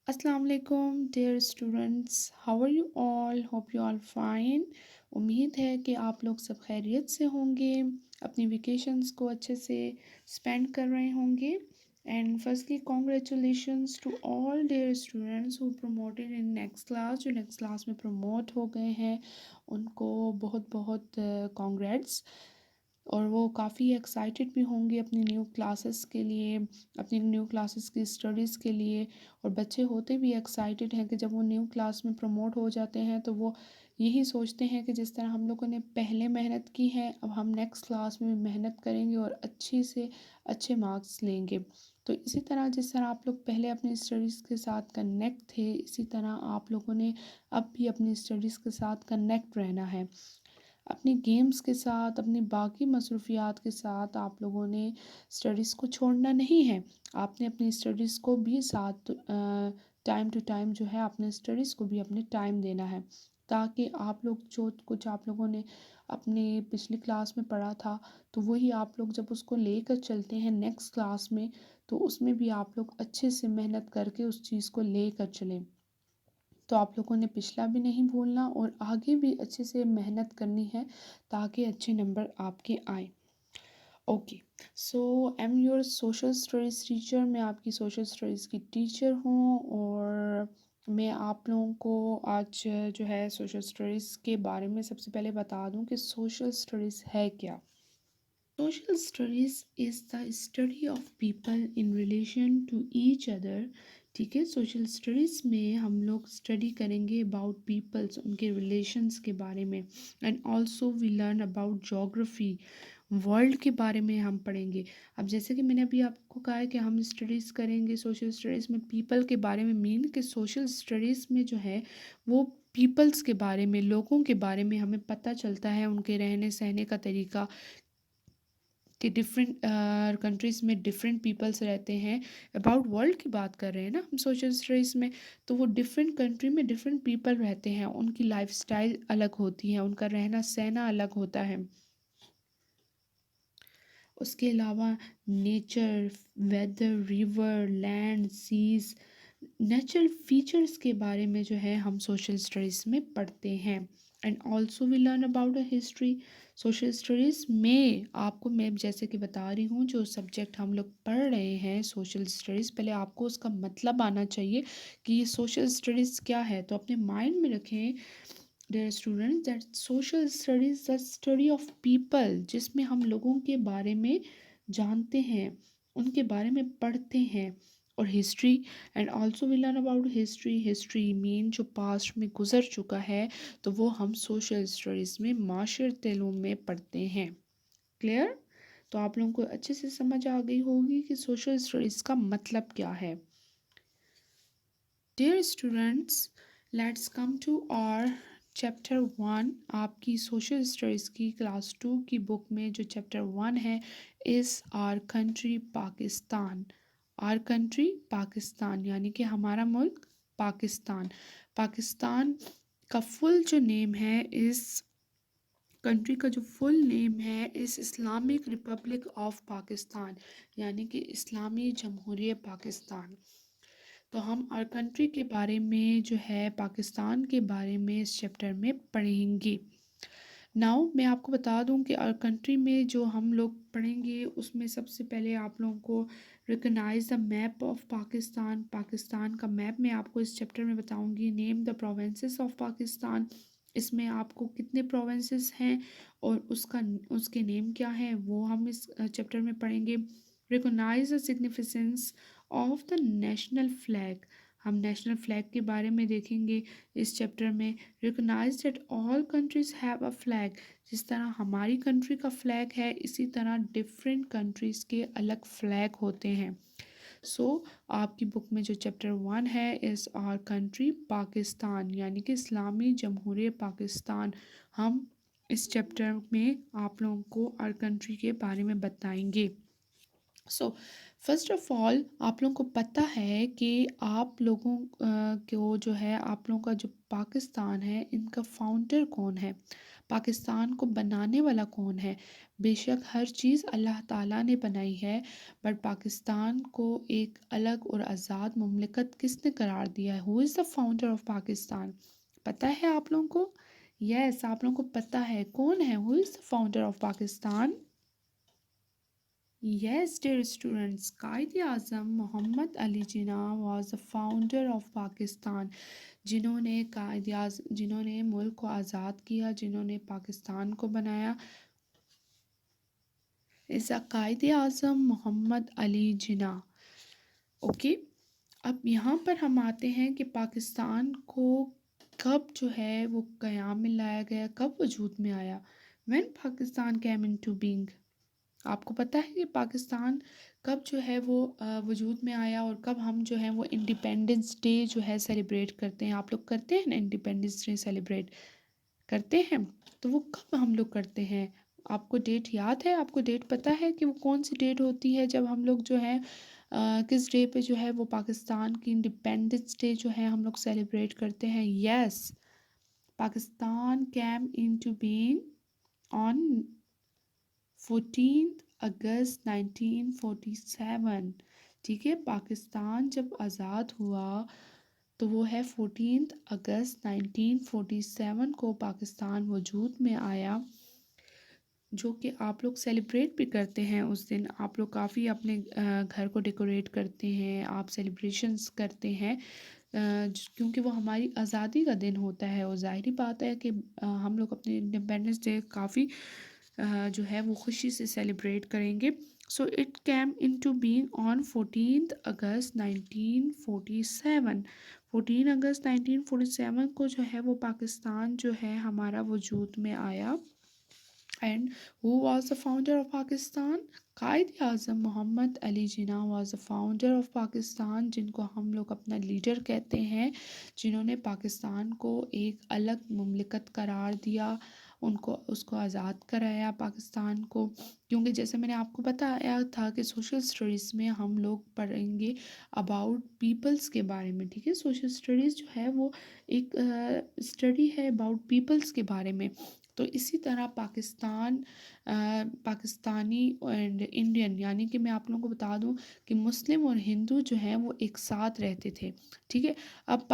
अस्सलाम वालेकुम dear students, how are you all? Hope you all fine. उम्मीद है कि आप लोग सब खैरियत से होंगे, अपनी वेकेशंस को अच्छे से स्पेंड कर रहे होंगे। And firstly congratulations to all dear students who promoted in next class. जो नेक्स्ट क्लास में प्रमोट हो गए हैं उनको बहुत बहुत कॉन्ग्रेट्स। और वो काफ़ी एक्साइटेड भी होंगे अपनी न्यू क्लासेस के लिए, अपनी न्यू क्लासेस की स्टडीज़ के लिए। और बच्चे होते भी एक्साइटेड हैं कि जब वो न्यू क्लास में प्रमोट हो जाते हैं तो वो यही सोचते हैं कि जिस तरह हम लोगों ने पहले मेहनत की है, अब हम नेक्स्ट क्लास में मेहनत करेंगे और अच्छी से अच्छे मार्क्स लेंगे। तो इसी तरह जिस तरह आप लोग पहले अपनी स्टडीज़ के साथ कनेक्ट थे, इसी तरह आप लोगों ने अब भी अपनी स्टडीज़ के साथ कनेक्ट रहना है। अपनी गेम्स के साथ, अपनी बाकी मसरूफियात के साथ आप लोगों ने स्टडीज़ को छोड़ना नहीं है। आपने अपनी स्टडीज़ को भी साथ टाइम टू टाइम जो है अपने स्टडीज़ को भी अपने टाइम देना है, ताकि आप लोग जो कुछ आप लोगों ने अपने पिछली क्लास में पढ़ा था, तो वही आप लोग जब उसको लेकर चलते हैं नेक्स्ट क्लास में, तो उसमें भी आप लोग अच्छे से मेहनत करके उस चीज़ को लेकर चलें। तो आप लोगों ने पिछला भी नहीं भूलना और आगे भी अच्छे से मेहनत करनी है ताकि अच्छे नंबर आपके आए। Okay, so I am your social studies teacher. मैं आपकी सोशल स्टडीज़ की टीचर हूँ और मैं आप लोगों को आज जो है सोशल स्टडीज़ के बारे में सबसे पहले बता दूँ कि सोशल स्टडीज़ है क्या। Social studies is the study of people in relation to each other। ठीक है, सोशल स्टडीज़ में हम लोग स्टडी करेंगे अबाउट पीपल्स, उनके रिलेशंस के बारे में। And also we learn about geography, world के बारे में हम पढ़ेंगे। अब जैसे कि मैंने अभी आपको कहा है कि हम स्टडीज़ करेंगे सोशल स्टडीज़ में पीपल के बारे में, मीन कि सोशल स्टडीज़ में जो है वो पीपल्स के बारे में, लोगों के बारे में हमें पता चलता है, उनके रहने सहने का तरीका कि डिफरेंट कंट्रीज़ में डिफरेंट पीपल्स रहते हैं। अबाउट वर्ल्ड की बात कर रहे हैं ना हम सोशल स्टडीज़ में, तो वो डिफरेंट कंट्री में डिफरेंट पीपल रहते हैं, उनकी लाइफस्टाइल अलग होती है, उनका रहना सहना अलग होता है। उसके अलावा nature, weather, river, land, seas, natural features के बारे में जो है हम सोशल स्टडीज़ में पढ़ते हैं। And also we learn about a history. Social studies में आपको मैं जैसे कि बता रही हूँ, जो सब्जेक्ट हम लोग पढ़ रहे हैं सोशल स्टडीज़, पहले आपको उसका मतलब आना चाहिए कि ये सोशल स्टडीज़ क्या है। तो अपने माइंड में रखें dear students that social studies the study of people, जिसमें हम लोगों के बारे में जानते हैं, उनके बारे में पढ़ते हैं। और history, and also we learn about history. History mean जो पास्ट में गुजर चुका है, तो वो हम सोशल स्टडीज़ में माशरती इल्म में पढ़ते हैं। क्लियर? तो आप लोगों को अच्छे से समझ आ गई होगी कि सोशल स्टडीज़ का मतलब क्या है। Dear students, let's come to our chapter 1। आपकी सोशल स्टडीज़ की क्लास 2 की बुक में जो चैप्टर 1 है, is our country Pakistan. Our country Pakistan यानी कि हमारा मुल्क पाकिस्तान। पाकिस्तान का फुल जो नेम है, इस कंट्री का जो फुल नेम है, इस इस्लामिक रिपब्लिक ऑफ पाकिस्तान, यानी कि इस्लामी जमहूरियत पाकिस्तान। तो हम आवर कंट्री के बारे में जो है, पाकिस्तान के बारे में इस चैप्टर में पढ़ेंगे। नाउ मैं आपको बता दूं कि आवर कंट्री में जो हम लोग पढ़ेंगे उसमें सबसे पहले आप लोगों को recognise the map of Pakistan. Pakistan का मैप मैं आपको इस चैप्टर में बताऊंगी। Name the provinces of Pakistan, इसमें आपको कितने प्रोविंसेस हैं और उसके नेम क्या है वो हम इस चैप्टर में पढ़ेंगे। Recognise the significance of the national flag, हम नेशनल फ्लैग के बारे में देखेंगे इस चैप्टर में। Recognise that all countries have a flag, जिस तरह हमारी कंट्री का फ्लैग है, इसी तरह डिफरेंट कंट्रीज़ के अलग फ्लैग होते हैं। सो आपकी बुक में जो चैप्टर 1 है, इज़ आवर कंट्री पाकिस्तान, यानी कि इस्लामी जमहूरियत पाकिस्तान। हम इस चैप्टर में आप लोगों को आवर कंट्री के बारे में बताएंगे। सो फर्स्ट ऑफ ऑल आप लोगों को पता है कि आप लोगों को जो है, आप लोगों का जो पाकिस्तान है, इनका फाउंडर कौन है। पाकिस्तान को बनाने वाला कौन है? बेशक हर चीज़ अल्लाह ताला ने बनाई है, बट पाकिस्तान को एक अलग और आज़ाद मुमलिकत किसने करार दिया है? Who is the founder of Pakistan? पता है आप लोगों को? यस, आप लोगों को पता है कौन है? Who is the founder of Pakistan? Yes, dear students, Quaid-e-Azam Muhammad Ali Jinnah was the founder of Pakistan. जिन्होंने मुल्क को आज़ाद किया, जिन्होंने पाकिस्तान को बनाया, इस कायद-ए-आज़म मोहम्मद अली जिन्ना। ओके, अब यहाँ पर हम आते हैं कि पाकिस्तान को कब जो है वो क़याम में लाया गया, कब वजूद में आया। When Pakistan came into being, आपको पता है कि पाकिस्तान कब जो है वो वजूद में आया और कब हम जो है वो इंडिपेंडेंस डे जो है सेलिब्रेट करते हैं। आप लोग करते हैं ना इंडिपेंडेंस डे सेलिब्रेट करते हैं, तो वो कब हम लोग करते हैं? आपको डेट याद है? आपको डेट पता है कि वो कौन सी डेट होती है जब हम लोग जो है किस डे पे जो है वो पाकिस्तान की इंडिपेंडेंस डे जो है हम लोग सेलिब्रेट करते हैं? Yes, Pakistan came into being on 14 अगस्त 1947। ठीक है, पाकिस्तान जब आज़ाद हुआ तो वो है 14 अगस्त 1947 को पाकिस्तान वजूद में आया, जो कि आप लोग सेलिब्रेट भी करते हैं उस दिन। आप लोग काफ़ी अपने घर को डेकोरेट करते हैं, आप सेलिब्रेशंस करते हैं, क्योंकि वो हमारी आज़ादी का दिन होता है और ज़ाहिरी बात है कि हम लोग अपने इंडिपेंडेंस डे काफ़ी जो है वो खुशी से सेलिब्रेट करेंगे। So it came into being on 14 अगस्त 1947। 14 अगस्त 1947 को जो है वो पाकिस्तान जो है हमारा वजूद में आया। And who was the founder of Pakistan? Quaid-e-Azam Mohammad Ali Jinnah was the founder of Pakistan, जिनको हम लोग अपना लीडर कहते हैं, जिन्होंने पाकिस्तान को एक अलग मुमलिकत करार दिया, उनको उसको आज़ाद कराया पाकिस्तान को। क्योंकि जैसे मैंने आपको बताया था कि सोशल स्टडीज़ में हम लोग पढ़ेंगे अबाउट पीपल्स के बारे में। ठीक है, सोशल स्टडीज़ जो है वो एक स्टडी है अबाउट पीपल्स के बारे में। तो इसी तरह पाकिस्तानी एंड इंडियन, यानी कि मैं आप लोगों को बता दूं कि मुस्लिम और हिंदू जो हैं वो एक साथ रहते थे। ठीक है, अब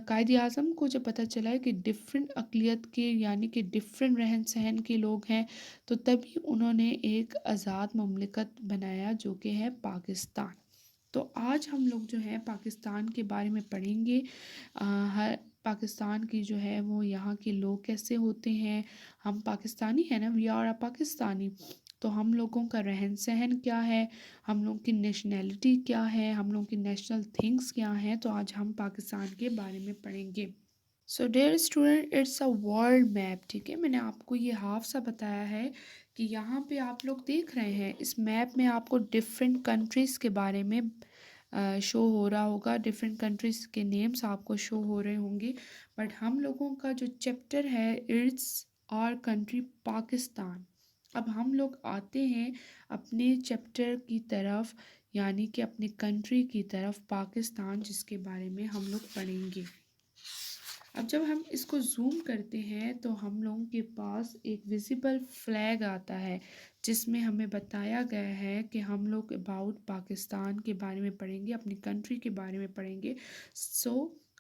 कायद आज़म को जब पता चला है कि डिफरेंट अक़लियत के यानी कि डिफरेंट रहन सहन के लोग हैं, तो तभी उन्होंने एक आज़ाद मुमलिकत बनाया जो कि है पाकिस्तान। तो आज हम लोग जो है पाकिस्तान के बारे में पढ़ेंगे। हर पाकिस्तान की जो है वो यहाँ के लोग कैसे होते हैं। हम पाकिस्तानी हैं ना, वी आर अ पाकिस्तानी। तो हम लोगों का रहन सहन क्या है, हम लोग की नेशनैलिटी क्या है, हम लोग की नेशनल थिंग्स क्या हैं, तो आज हम पाकिस्तान के बारे में पढ़ेंगे। So dear student, it's a world map. ठीक है, मैंने आपको ये हाफ सा बताया है कि यहाँ पे आप लोग देख रहे हैं इस मैप में आपको डिफरेंट कंट्रीज़ के बारे में शो हो रहा होगा, डिफरेंट कंट्रीज़ के नेम्स आपको शो हो रहे होंगे। बट हम लोगों का जो चैप्टर है इट्स आवर कंट्री पाकिस्तान। अब हम लोग आते हैं अपने चैप्टर की तरफ, यानी कि अपने कंट्री की तरफ पाकिस्तान, जिसके बारे में हम लोग पढ़ेंगे। अब जब हम इसको जूम करते हैं तो हम लोगों के पास एक विजिबल फ्लैग आता है, जिसमें हमें बताया गया है कि हम लोग अबाउट पाकिस्तान के बारे में पढ़ेंगे, अपनी कंट्री के बारे में पढ़ेंगे। So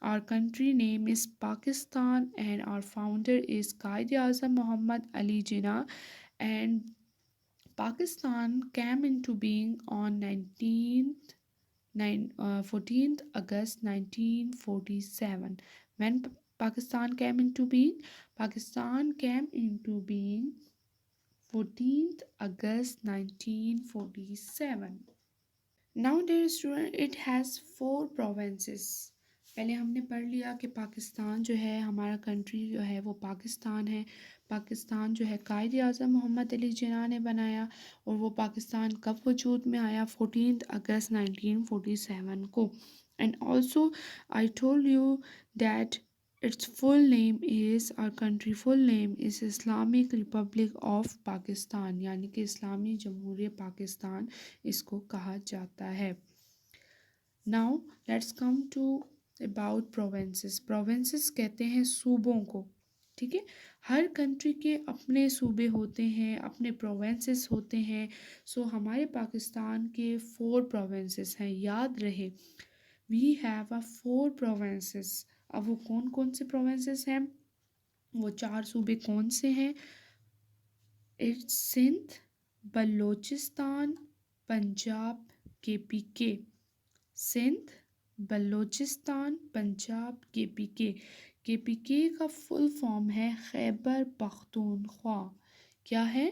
our country name is Pakistan and our founder is Quaid-e-Azam Mohammad Ali Jinnah. And Pakistan came into being on 14th August 1947. When Pakistan came into being? Pakistan came into being 14th August 1947. Now dear student, it has 4 provinces. पहले हमने पढ़ लिया कि पाकिस्तान जो है हमारा country जो है वो पाकिस्तान है। पाकिस्तान जो है कायद-ए-आज़म मोहम्मद अली जिन्ना ने बनाया, और वो पाकिस्तान कब वजूद में आया? 14 अगस्त 1947 को। And also I told you that its full name is, our country full name is Islamic Republic of Pakistan, यानी कि इस्लामी जमहूरियत पाकिस्तान इसको कहा जाता है। Now let's come to about provinces. Provinces कहते हैं सूबों को। ठीक है। हर कंट्री के अपने सूबे होते हैं, अपने प्रोविंसेस होते हैं। सो हमारे पाकिस्तान के 4 प्रोविंसेस हैं, याद रहे। We have a 4 provinces. अब वो कौन-कौन से प्रोविंसेस हैं? वो 4 सूबे कौन से हैं? It's Sindh, Balochistan, Punjab, KPK. Sindh, Balochistan, Punjab, KPK. KPK का फुल फॉर्म है खैबर पख्तूनख्वा। क्या है?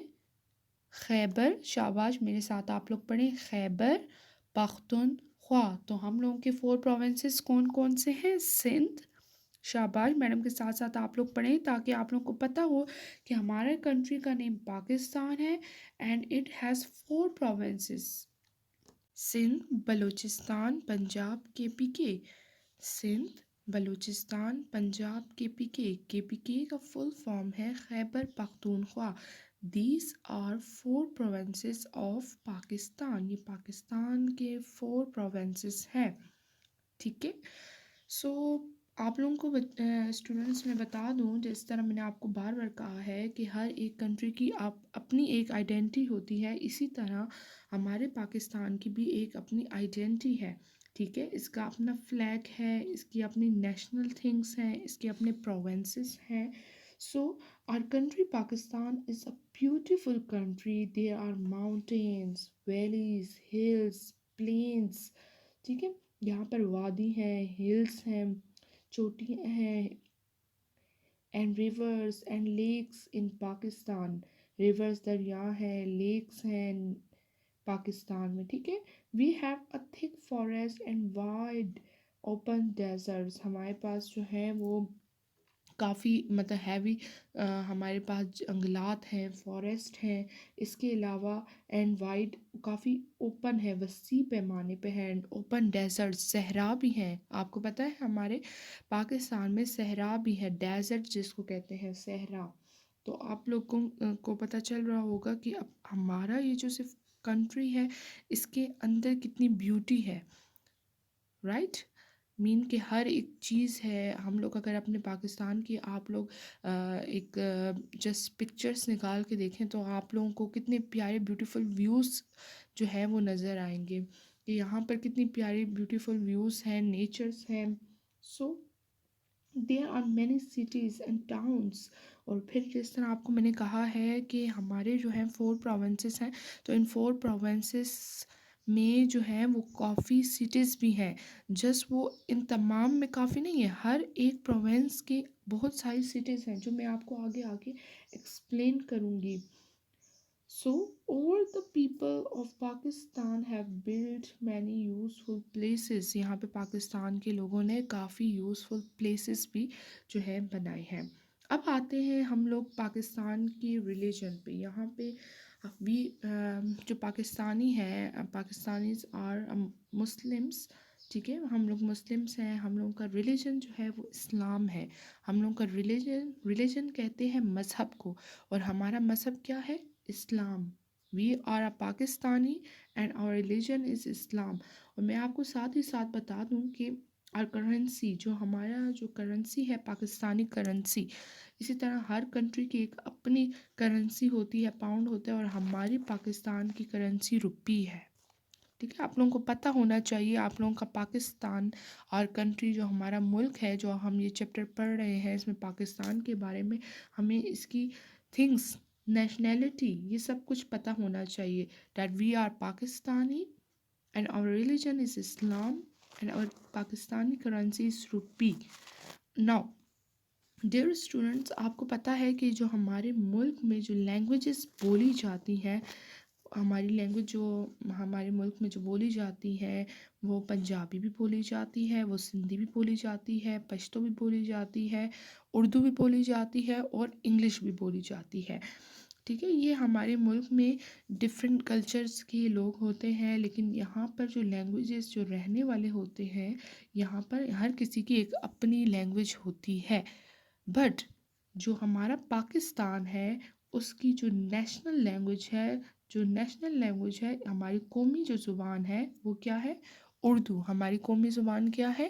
खैबर, शाबाश, मेरे साथ आप लोग पढ़ें, खैबर पख्तूनख्वा। तो हम लोगों के 4 प्रोविंसेस कौन कौन से हैं? सिंध, शाबाश, मैडम के साथ साथ आप लोग पढ़ें ताकि आप लोग को पता हो कि हमारे कंट्री का नेम पाकिस्तान है and it has 4 provinces. Sindh, Balochistan, Punjab, KPK. Sindh, Balochistan, Punjab, KPK. KPK का फुल फॉर्म है Khyber Pakhtunkhwa. These are 4 provinces of Pakistan. ये पाकिस्तान के 4 प्रोविंसेस हैं, ठीक है। सो आप लोगों को स्टूडेंट्स मैं बता दूं, जिस तरह मैंने आपको बार बार कहा है कि हर एक कंट्री की आप अपनी एक आइडेंटिटी होती है, इसी तरह हमारे पाकिस्तान की भी एक अपनी आइडेंटिटी है, ठीक है। इसका अपना फ्लैग है, इसकी अपनी नेशनल थिंग्स हैं, इसके अपने प्रोविंसेस हैं। So our country Pakistan is a beautiful country. There are mountains, valleys, hills, plains, ठीक है। यहाँ पर वादी है, हिल्स हैं, चोटियाँ हैं, and rivers and lakes in Pakistan. Rivers दरिया है, लेक्स हैं पाकिस्तान में, ठीक है। We have a thick forest and wide open deserts. हमारे पास जो है वो काफ़ी मतलब हैवी हमारे पास जंगलात हैं, फॉरेस्ट हैं। इसके अलावा एंड वाइड काफ़ी ओपन है, वसी पैमाने पे है, एंड ओपन डेजर्ट, सहरा भी हैं। आपको पता है हमारे पाकिस्तान में सहरा भी है, डेजर्ट जिसको कहते हैं सहरा। तो आप लोगों को पता चल रहा होगा कि अब हमारा ये जो सिर्फ कंट्री है, इसके अंदर कितनी ब्यूटी है, राइट। मीन कि हर एक चीज़ है। हम लोग अगर अपने पाकिस्तान की आप लोग एक जस्ट पिक्चर्स निकाल के देखें तो आप लोगों को कितने प्यारे ब्यूटीफुल व्यूज़ जो है वो नज़र आएंगे कि यहाँ पर कितनी प्यारी ब्यूटीफुल व्यूज़ हैं, नेचर्स हैं। So there are many cities and towns. और फिर जिस तरह आपको मैंने कहा है कि हमारे जो हैं 4 प्रोविंसेस हैं, तो इन 4 प्रोविंसेस में जो है वो काफ़ी सिटीज़ भी हैं। जस्ट वो इन तमाम में काफ़ी नहीं है, हर एक प्रोविंस के बहुत सारी सिटीज़ हैं जो मैं आपको आगे आगे एक्सप्लेन करूँगी। So, all the people of Pakistan have built many useful places. यहाँ पे पाकिस्तान के लोगों ने काफ़ी यूज़फुल प्लेसेस भी जो है बनाए हैं। अब आते हैं हम लोग पाकिस्तान की रिलीजन पे। यहाँ पे वी जो पाकिस्तानी है, पाकिस्तानीज आर मुस्लिम्स, ठीक है। हम लोग मुस्लिम्स हैं। हम लोगों का रिलीजन जो है वो इस्लाम है। हम लोगों का रिलीजन कहते हैं मज़हब को, और हमारा मज़हब क्या है? इस्लाम। We are a Pakistani and our religion is Islam. और मैं आपको साथ ही साथ बता दूं कि आर करेंसी, जो हमारा जो करेंसी है पाकिस्तानी करेंसी, इसी तरह हर कंट्री की एक अपनी करेंसी होती है, पाउंड होता है, और हमारी पाकिस्तान की करेंसी रुपी है, ठीक है। आप लोगों को पता होना चाहिए, आप लोगों का पाकिस्तान और कंट्री जो हमारा मुल्क है, जो हम ये चैप्टर पढ़ रहे हैं इसमें पाकिस्तान के बारे में, हमें इसकी थिंग्स, नेशनैलिटी, ये सब कुछ पता होना चाहिए। That we are Pakistani and our religion is Islam and our Pakistani currency is rupee. Now dear students, आपको पता है कि जो हमारे मुल्क में जो लैंग्वेजेस बोली जाती हैं, हमारी लैंग्वेज जो हमारे मुल्क में जो बोली जाती है, वो पंजाबी भी बोली जाती है, वो सिंधी भी बोली जाती है, पश्तो भी बोली जाती है, उर्दू भी बोली जाती है, और इंग्लिश भी बोली जाती है, ठीक है। ये हमारे मुल्क में डिफरेंट कल्चर्स के लोग होते हैं, लेकिन यहाँ पर जो लैंग्वेजेस जो रहने वाले होते हैं, यहाँ पर हर किसी की एक अपनी लैंग्वेज होती है। बट जो हमारा पाकिस्तान है, उसकी जो नेशनल लैंग्वेज है, जो नेशनल लैंग्वेज है, हमारी कौमी जो ज़ुबान है वो क्या है? उर्दू। हमारी कौमी ज़ुबान क्या है?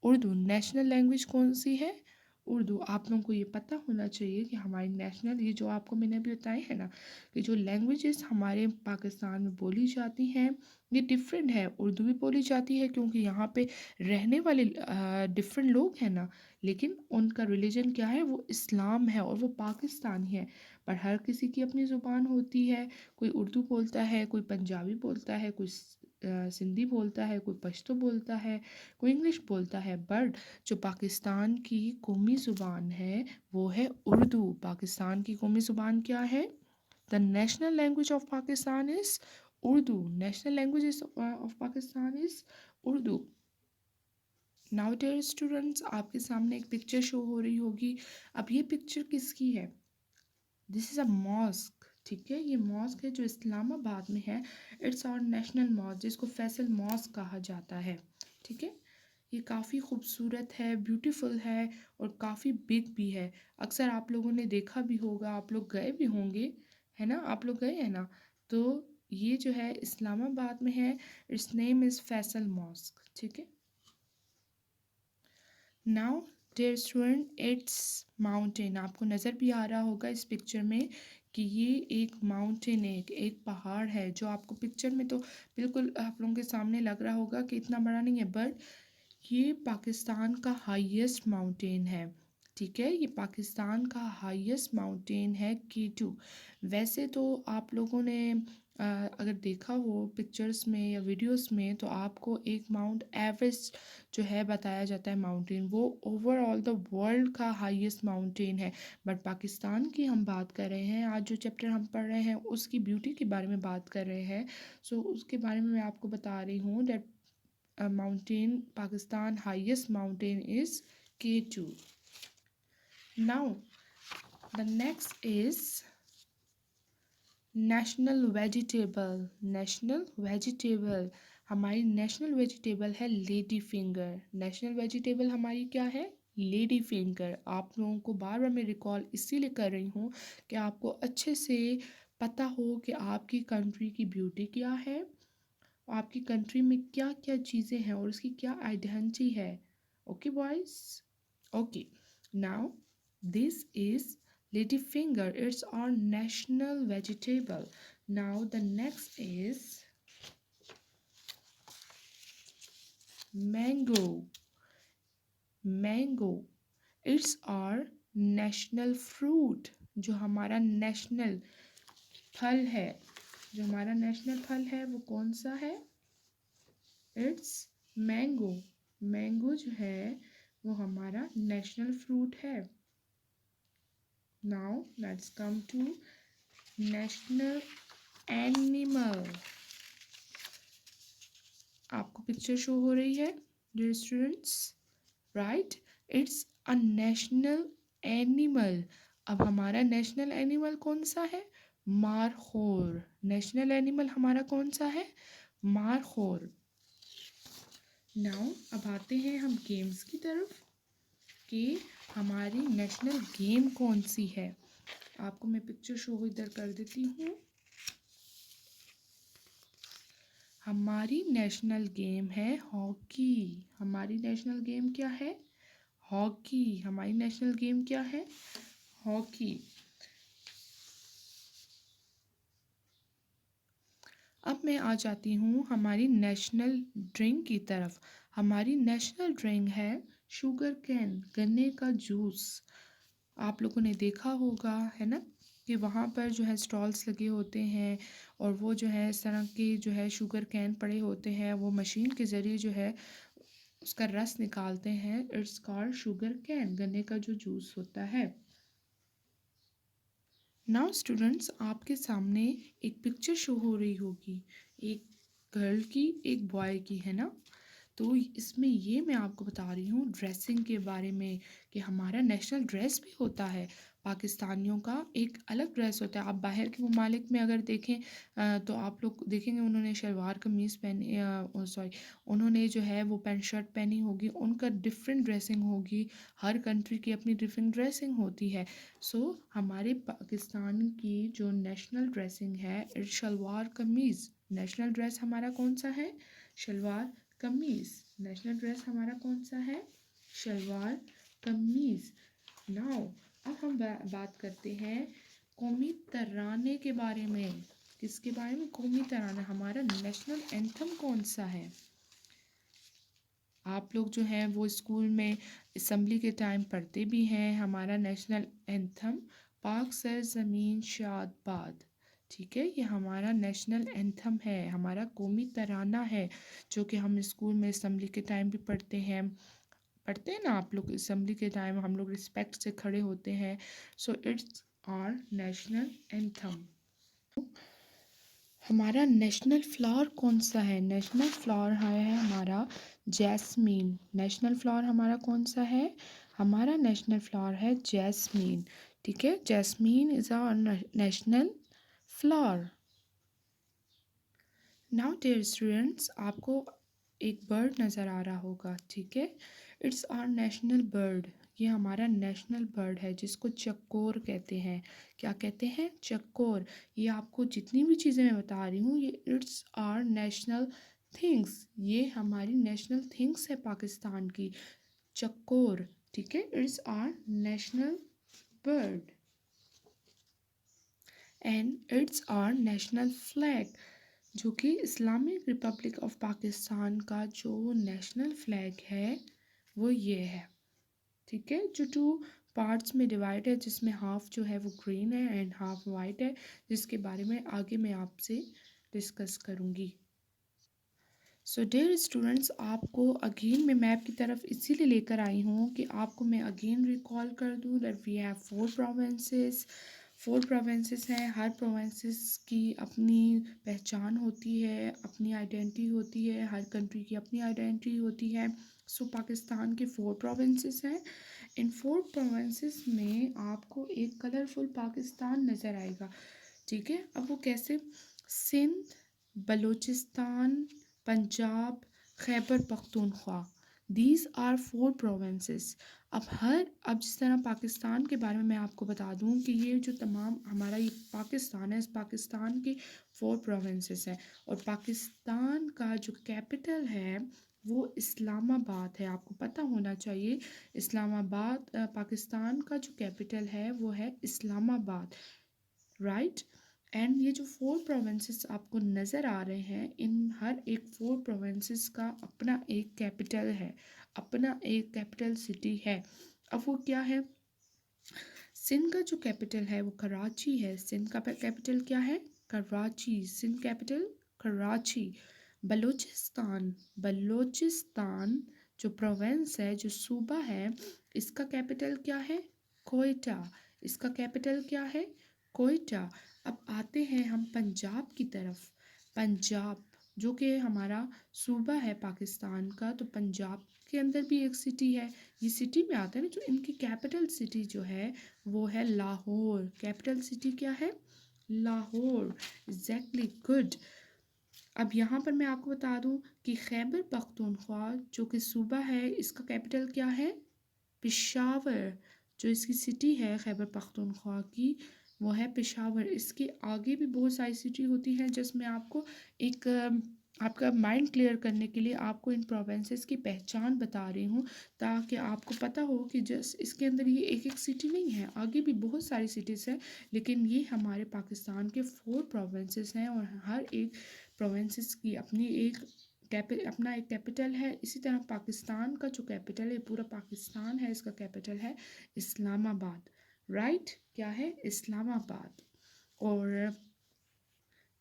उर्दू। नेशनल लैंग्वेज कौन सी है? उर्दू। आप लोगों को ये पता होना चाहिए कि हमारी नेशनल, ये जो आपको मैंने अभी बताए हैं ना, कि जो लैंग्वेजेस हमारे पाकिस्तान में बोली जाती हैं ये डिफरेंट है। उर्दू भी बोली जाती है क्योंकि यहाँ पे रहने वाले डिफरेंट लोग हैं ना, लेकिन उनका रिलीजन क्या है, वो इस्लाम है और वो पाकिस्तानी है। पर हर किसी की अपनी ज़ुबान होती है। कोई उर्दू बोलता है, कोई पंजाबी बोलता है, कोई सिंधी बोलता है, कोई पश्तो बोलता है, कोई इंग्लिश बोलता है। बट जो पाकिस्तान की कौमी ज़ुबान है वो है उर्दू। पाकिस्तान की कौमी ज़ुबान क्या है? The national language of Pakistan is Urdu. National language of Pakistan is Urdu. Now dear students, आपके सामने एक पिक्चर शो हो रही होगी। अब ये पिक्चर किसकी है? This is a mosque. ठीक है, ये मॉस्क है जो इस्लामाबाद में है। इट्स आवर नेशनल मॉस्क, जिसको फैसल मॉस्क कहा जाता है। ठीक है, ये काफ़ी खूबसूरत है, ब्यूटीफुल है और काफ़ी बिग भी है। अक्सर आप लोगों ने देखा भी होगा, आप लोग गए भी होंगे, है ना? आप लोग गए हैं ना? तो ये जो है इस्लामाबाद में है। It's name is Faisal mosque. ठीक है, now dear student, it's mountain. आपको नज़र भी आ रहा होगा इस पिक्चर में कि ये एक माउंटेन है, एक पहाड़ है, जो आपको पिक्चर में तो बिल्कुल आप लोगों के सामने लग रहा होगा कि इतना बड़ा नहीं है, बट ये पाकिस्तान का हाईएस्ट माउंटेन है। ठीक है, ये पाकिस्तान का हाईएस्ट माउंटेन है K2। वैसे तो आप लोगों ने अगर देखा हो पिक्चर्स में या वीडियोस में, तो आपको एक माउंट एवरेस्ट जो है बताया जाता है माउंटेन, वो ओवरऑल द वर्ल्ड का हाईएस्ट माउंटेन है। बट पाकिस्तान की हम बात कर रहे हैं, आज जो चैप्टर हम पढ़ रहे हैं उसकी ब्यूटी के बारे में बात कर रहे हैं। सो उसके बारे में मैं आपको बता रही हूँ that mountain, Pakistan highest mountain is K2. Now the next is national vegetable। national vegetable, हमारी नेशनल वेजिटेबल है लेडी फिंगर। नेशनल वेजिटेबल हमारी क्या है? Lady finger. आप लोगों को बार बार मैं रिकॉल इसीलिए कर रही हूँ कि आपको अच्छे से पता हो कि आपकी कंट्री की ब्यूटी क्या है, आपकी कंट्री में क्या क्या चीज़ें हैं और उसकी क्या आइडेंटिटी है। Okay boys, okay. Now this is lady finger, it's our national vegetable. Now the next is mango. Mango, it's our national fruit. जो हमारा नेशनल फल है, जो हमारा नेशनल फल है वो कौन सा है? It's mango. मैंगो जो है वो हमारा नेशनल फ्रूट है। Now let's come to national animal. आपको पिक्चर शो हो रही है dear students, right? It's a national animal. अब हमारा नेशनल एनिमल कौन सा है? मारखोर। नेशनल एनिमल हमारा कौन सा है? मारखोर। नाउ अब आते हैं हम गेम्स की तरफ कि हमारी नेशनल गेम कौन सी है। आपको मैं पिक्चर शो इधर कर देती हूँ। हमारी नेशनल गेम है हॉकी। हमारी नेशनल गेम क्या है? हॉकी। हमारी नेशनल गेम क्या है? हॉकी। अब मैं आ जाती हूँ हमारी नेशनल ड्रिंक की तरफ। हमारी नेशनल ड्रिंक है शुगर कैन, गन्ने का जूस। आप लोगों ने देखा होगा, है ना, कि वहाँ पर जो है स्टॉल्स लगे होते हैं और वो जो है इस तरह के जो है शुगर कैन पड़े होते हैं, वो मशीन के ज़रिए जो है उसका रस निकालते हैं। इट्स कॉल्ड शुगर कैन, गन्ने का जो जूस होता है। नाउ स्टूडेंट्स, आपके सामने एक पिक्चर शो हो रही होगी, एक गर्ल की, एक बॉय की, है ना? तो इसमें ये मैं आपको बता रही हूँ ड्रेसिंग के बारे में कि हमारा नेशनल ड्रेस भी होता है। पाकिस्तानियों का एक अलग ड्रेस होता है। आप बाहर के ममालिक में अगर देखें तो आप लोग देखेंगे उन्होंने शलवार कमीज़ पहनी, सॉरी, उन्होंने जो है वो पैंट शर्ट पहनी होगी, उनका डिफरेंट ड्रेसिंग होगी। हर कंट्री की अपनी डिफरेंट ड्रेसिंग होती है। सो हमारे पाकिस्तान की जो नेशनल ड्रेसिंग है it's salwar kameez. National dress हमारा कौन सा है? शलवार कमीज़। नेशनल ड्रेस हमारा कौन सा है? शलवार कमीज़। नाउ अब हम बात करते हैं कौमी तराने के बारे में। किसके बारे में? कौमी तराना। हमारा नेशनल एंथम कौन सा है? आप लोग जो हैं वो स्कूल में असम्बली के टाइम पढ़ते भी हैं। हमारा नेशनल एंथम पाक सर ज़मीन शाद बाद, ठीक है, ये हमारा नेशनल एंथम है, हमारा कौमी तराना है, जो कि हम स्कूल में असम्बली के टाइम भी पढ़ते हैं ना आप लोग। असम्बली के टाइम हम लोग रिस्पेक्ट से खड़े होते हैं। So it's our national anthem. हमारा नेशनल फ्लावर कौन सा है? नेशनल फ्लावर है हमारा जैस्मीन। नेशनल फ्लावर हमारा कौन सा है? हमारा नेशनल फ्लावर है जैस्मीन, ठीक है। Jasmine is our national flower. Now dear students, आपको एक बर्ड नज़र आ रहा होगा, ठीक है। It's our national bird. ये हमारा नेशनल बर्ड है जिसको चकोर कहते हैं। क्या कहते हैं? चकोर। ये आपको जितनी भी चीज़ें मैं बता रही हूँ, ये इट्स आवर नेशनल थिंग्स, ये हमारी नेशनल थिंग्स है पाकिस्तान की। चकोर, ठीक है, it's our national bird and it's our national flag, जो कि इस्लामिक रिपब्लिक ऑफ पाकिस्तान का जो नेशनल फ्लैग है वो ये है, ठीक है। जो टू पार्ट्स में डिवाइड है, जिसमें हाफ जो है वो ग्रीन है एंड हाफ वाइट है, जिसके बारे में आगे मैं आपसे डिस्कस करूँगी। सो डियर स्टूडेंट्स, आपको अगेन मैं मैप की तरफ इसीलिए लेकर आई हूँ कि आपको मैं अगेन रिकॉल कर दूँ that we have 4 provinces. 4 provinces हैं। हर प्रोविंसेस की अपनी पहचान होती है, अपनी आइडेंटिटी होती है, हर कंट्री की अपनी आइडेंटिटी होती है। सो पाकिस्तान के 4 प्रोविंसेस हैं। इन 4 प्रोविंसेस में आपको एक कलरफुल पाकिस्तान नज़र आएगा, ठीक है। अब वो कैसे? Sindh, Balochistan, Punjab, Khyber Pakhtunkhwa, these are 4 provinces. अब जिस तरह पाकिस्तान के बारे में मैं आपको बता दूं कि ये जो तमाम हमारा ये पाकिस्तान है, इस पाकिस्तान की 4 प्रोविंसेस है। और पाकिस्तान का जो कैपिटल है वो इस्लामाबाद है। आपको पता होना चाहिए, इस्लामाबाद पाकिस्तान का जो कैपिटल है वो है इस्लामाबाद, राइट। एंड ये जो 4 प्रोविंसेस आपको नज़र आ रहे हैं, इन हर एक 4 प्रोविंसेस का अपना एक कैपिटल है, अपना एक कैपिटल सिटी है। अब वो क्या है? सिंध का जो कैपिटल है वो कराची है। सिंध का कैपिटल क्या है? कराची। सिंध कैपिटल कराची। बलूचिस्तान, बलूचिस्तान जो प्रोविंस है, जो सूबा है, इसका कैपिटल क्या है? कोयटा। इसका कैपिटल क्या है? कोयटा। अब आते हैं हम पंजाब की तरफ। पंजाब जो कि हमारा सूबा है पाकिस्तान का, तो पंजाब के अंदर भी एक सिटी है। ये सिटी में आता है ना, जो इनकी कैपिटल सिटी जो है वो है लाहौर। कैपिटल सिटी क्या है? लाहौर। Exactly, good. अब यहाँ पर मैं आपको बता दूँ कि खैबर पख्तूनख्वा जो कि सूबा है, इसका कैपिटल क्या है? पेशावर। जो इसकी सिटी है खैबर पख्तूनख्वा की, वो है पेशावर। इसके आगे भी बहुत सारी सिटी होती हैं, जिसमें आपको एक आपका माइंड क्लियर करने के लिए आपको इन प्रोविंसेस की पहचान बता रही हूँ, ताकि आपको पता हो कि जस्ट इसके अंदर ये एक एक सिटी नहीं है, आगे भी बहुत सारी सिटीज़ हैं, लेकिन ये हमारे पाकिस्तान के 4 प्रोविंसेस हैं और हर एक प्रोविंसेस की अपना एक कैपिटल है। इसी तरह पाकिस्तान का जो कैपिटल है, पूरा पाकिस्तान है, इसका कैपिटल है इस्लामाबाद, राइट। क्या है? इस्लामाबाद। और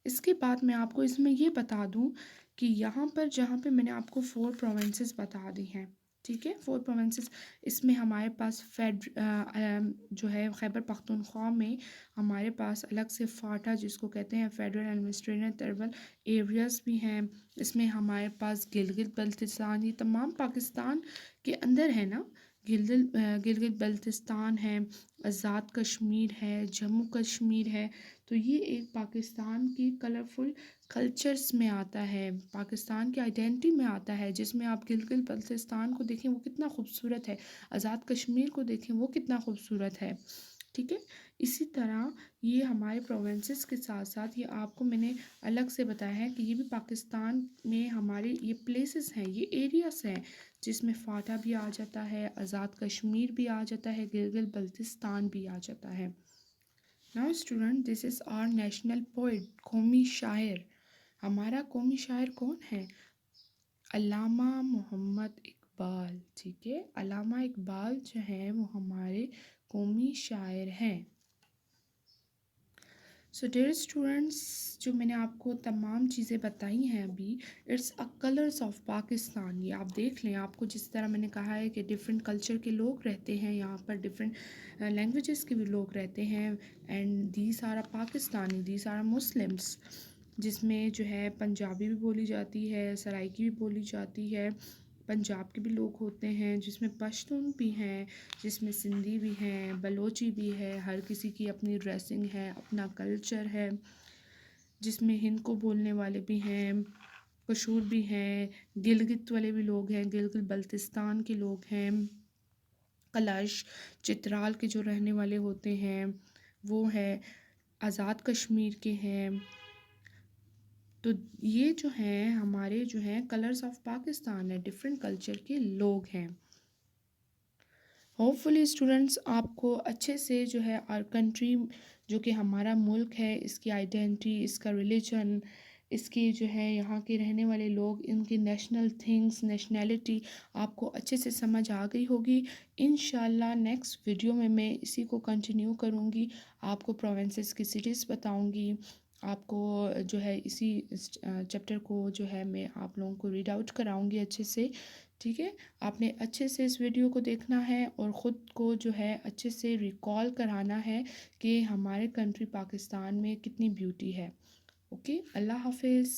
इसके बाद मैं आपको इसमें ये बता दूं कि यहाँ पर जहाँ पे मैंने आपको 4 प्रोविंसेस बता दी हैं, ठीक है, 4 प्रोविंसेस, इसमें हमारे पास जो है खैबर पख्तूनख्वा में हमारे पास अलग से फाटा, जिसको कहते हैं फेडरल एडमिनिस्ट्रेटिव ट्राइबल एरियाज़ भी हैं। इसमें हमारे पास गिलगित बल्तिस्तान, ये तमाम पाकिस्तान के अंदर है ना। गिलगित बल्तिस्तान है, आज़ाद कश्मीर है, जम्मू कश्मीर है। तो ये एक पाकिस्तान की कलरफुल कल्चर्स में आता है, पाकिस्तान की आइडेंटिटी में आता है, जिसमें आप गिलगित बल्तिस्तान को देखें वो कितना खूबसूरत है, आज़ाद कश्मीर को देखें वो कितना खूबसूरत है। ठीक है। इसी तरह ये हमारे प्रोविंसेस के साथ साथ ये आपको मैंने अलग से बताया है कि ये भी पाकिस्तान में हमारे ये प्लेसेस हैं, ये एरियाज हैं, जिसमें फाटा भी आ जाता है, आज़ाद कश्मीर भी आ जाता है, गिलगित बल्तिस्तान भी आ जाता है। Now student, this is our national poet, कौमी शायर। हमारा कौमी शायर कौन है? अल्लामा मोहम्मद इकबाल। ठीक है, अल्लामा इकबाल जो है वो हमारे कौमी शायर हैं। सो डियर स्टूडेंट्स, जो मैंने आपको तमाम चीज़ें बताई हैं अभी, it's a colours of Pakistan. ये आप देख लें, आपको जिस तरह मैंने कहा है कि डिफरेंट कल्चर के लोग रहते हैं यहाँ पर, डिफरेंट लैंग्वेजेस के भी लोग रहते हैं, and these are a Pakistani, these are Muslims, जिसमें जो है पंजाबी भी बोली जाती है, सराइकी भी बोली जाती है, पंजाब के भी लोग होते हैं, जिसमें पश्तून भी हैं, जिसमें सिंधी भी हैं, बलोची भी है, हर किसी की अपनी ड्रेसिंग है, अपना कल्चर है, जिसमें हिंद को बोलने वाले भी हैं, कशूर भी हैं, गिलगित वाले भी लोग हैं, गिलगित बल्तिस्तान के लोग हैं, कलश चित्राल के जो रहने वाले होते हैं वो है, आज़ाद कश्मीर के हैं। तो ये जो हैं हमारे जो हैं कलर्स ऑफ पाकिस्तान है, डिफरेंट कल्चर के लोग हैं। होपफुली स्टूडेंट्स आपको अच्छे से जो है आर कंट्री, जो कि हमारा मुल्क है, इसकी आइडेंटिटी, इसका रिलीजन, इसके जो है यहाँ के रहने वाले लोग, इनके नेशनल थिंग्स, नेशनैलिटी आपको अच्छे से समझ आ गई होगी। इंशाल्लाह नेक्स्ट वीडियो में मैं इसी को कंटिन्यू करूँगी, आपको प्रोविंसेस की सिटीज़ बताऊँगी, आपको जो है इसी चैप्टर को जो है मैं आप लोगों को रीड आउट कराऊँगी अच्छे से। ठीक है, आपने अच्छे से इस वीडियो को देखना है और ख़ुद को जो है अच्छे से रिकॉल कराना है कि हमारे कंट्री पाकिस्तान में कितनी ब्यूटी है। ओके, अल्लाह हाफिज़।